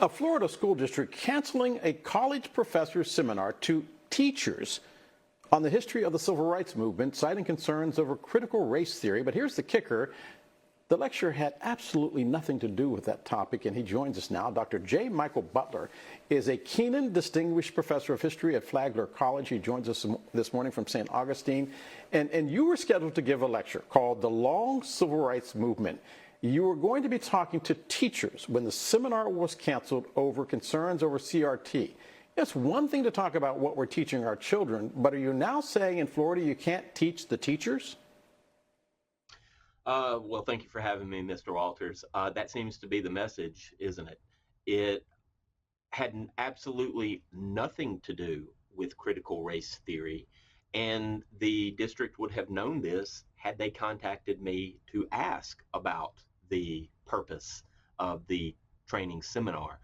A Florida school district canceling a college professor seminar to teachers on the history of the civil rights movement, citing concerns over critical race theory. But here's the kicker. The lecture had absolutely nothing to do with that topic, and he joins us now. Dr. J. Michael Butler is a Kenan Distinguished Professor of History at Flagler College. He joins us this morning from St. Augustine. And you were scheduled to give a lecture called The Long Civil Rights Movement. You were going to be talking to teachers when the seminar was canceled over concerns over CRT. It's one thing to talk about what we're teaching our children, but are you now saying in Florida you can't teach the teachers? Well, thank you for having me, Mr. Walters. That seems to be the message, isn't it? It had absolutely nothing to do with critical race theory, and the district would have known this had they contacted me to ask about the purpose of the training seminar.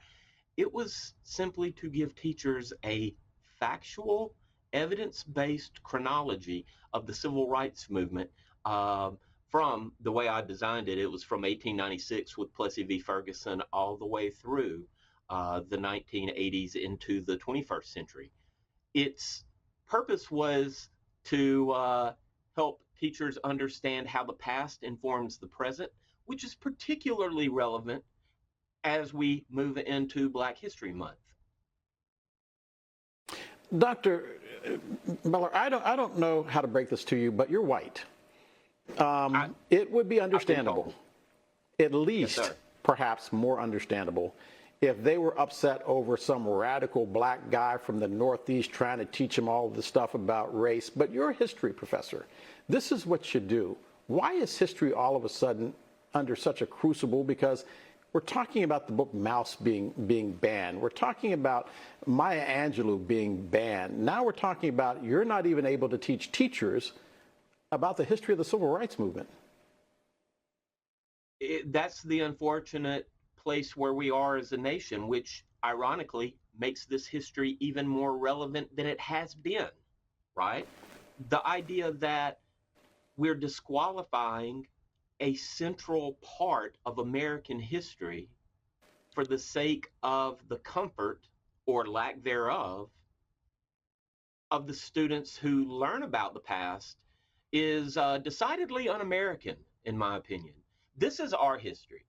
It was simply to give teachers a factual, evidence-based chronology of the civil rights movement. From the way I designed it, it was from 1896 with Plessy v. Ferguson all the way through the 1980s into the 21st century. Its purpose was to help teachers understand how the past informs the present, which is particularly relevant as we move into Black History Month. Dr. Butler, I don't know how to break this to you, but you're white. It would be understandable, at least yes, perhaps more understandable, if they were upset over some radical black guy from the Northeast trying to teach them all the stuff about race. But you're a history professor. This is what you do. Why is history all of a sudden under such a crucible? Because we're talking about the book Mouse being banned. We're talking about Maya Angelou being banned. Now we're talking about you're not even able to teach teachers about the history of the civil rights movement. That's the unfortunate place where we are as a nation, which ironically makes this history even more relevant than it has been, right? The idea that we're disqualifying a central part of American history for the sake of the comfort or lack thereof of the students who learn about the past is decidedly un-American, in my opinion. This is our history.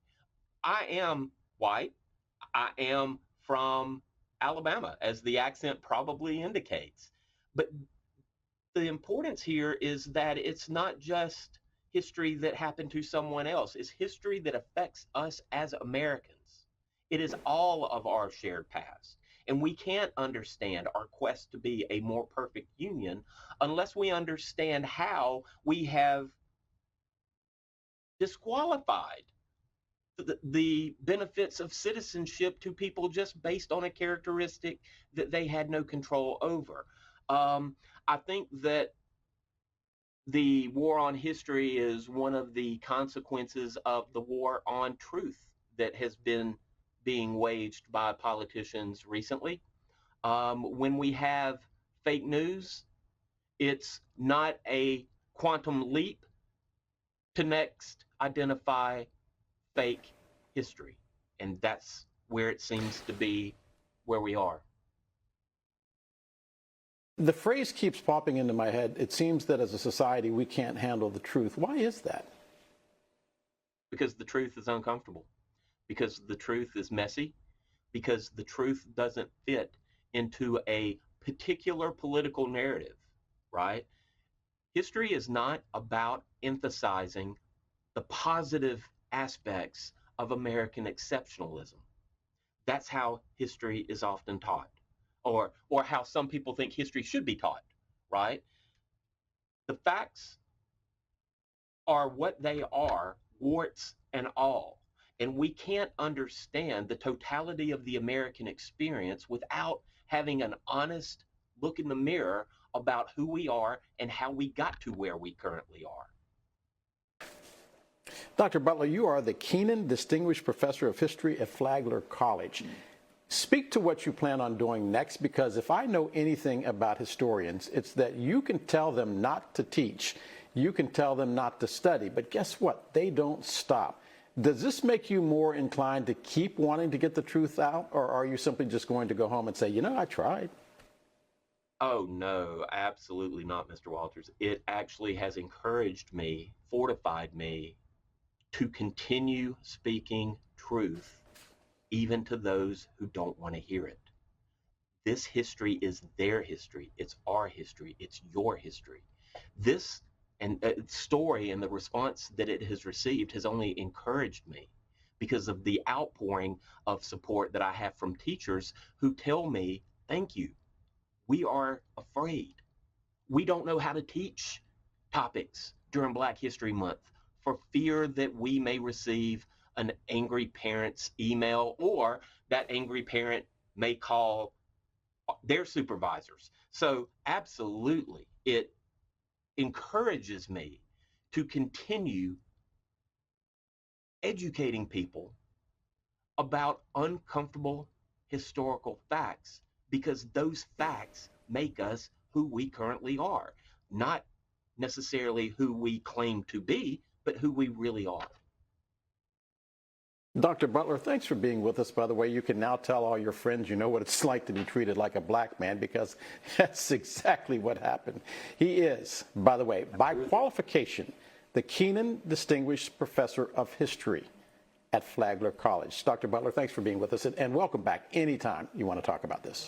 I am white. I am from Alabama, as the accent probably indicates. But the importance here is that it's not just history that happened to someone else. It's history that affects us as Americans. It is all of our shared past. And we can't understand our quest to be a more perfect union unless we understand how we have disqualified the benefits of citizenship to people just based on a characteristic that they had no control over. I think that the war on history is one of the consequences of the war on truth that has been being waged by politicians recently. When we have fake news, it's not a quantum leap to next identify fake history. And that's where it seems to be where we are. The phrase keeps popping into my head. It seems that as a society, we can't handle the truth. Why is that? Because the truth is uncomfortable. Because the truth is messy. Because the truth doesn't fit into a particular political narrative, right? History is not about emphasizing the positive aspects of American exceptionalism. That's how history is often taught, or how some people think history should be taught, right? The facts are what they are, warts and all. And we can't understand the totality of the American experience without having an honest look in the mirror about who we are and how we got to where we currently are. Dr. Butler, you are the Kenan Distinguished Professor of History at Flagler College. Speak to what you plan on doing next, because if I know anything about historians, it's that you can tell them not to teach. You can tell them not to study. But guess what? They don't stop. Does this make you more inclined to keep wanting to get the truth out, or are you simply just going to go home and say, you know, I tried? Oh, no, absolutely not, Mr. Walters. It actually has encouraged me, fortified me to continue speaking truth, even to those who don't want to hear it. This history is their history. It's our history. It's your history. This and story and the response that it has received has only encouraged me because of the outpouring of support that I have from teachers who tell me, thank you. We are afraid. We don't know how to teach topics during Black History Month for fear that we may receive an angry parent's email, or that angry parent may call their supervisors. So absolutely, it encourages me to continue educating people about uncomfortable historical facts, because those facts make us who we currently are, not necessarily who we claim to be, but who we really are. Dr. Butler, thanks for being with us. By the way, you can now tell all your friends you know what it's like to be treated like a black man, because that's exactly what happened. He is, by the way, by qualification, the Kenan Distinguished Professor of History at Flagler College. Dr. Butler, thanks for being with us, and welcome back anytime you want to talk about this.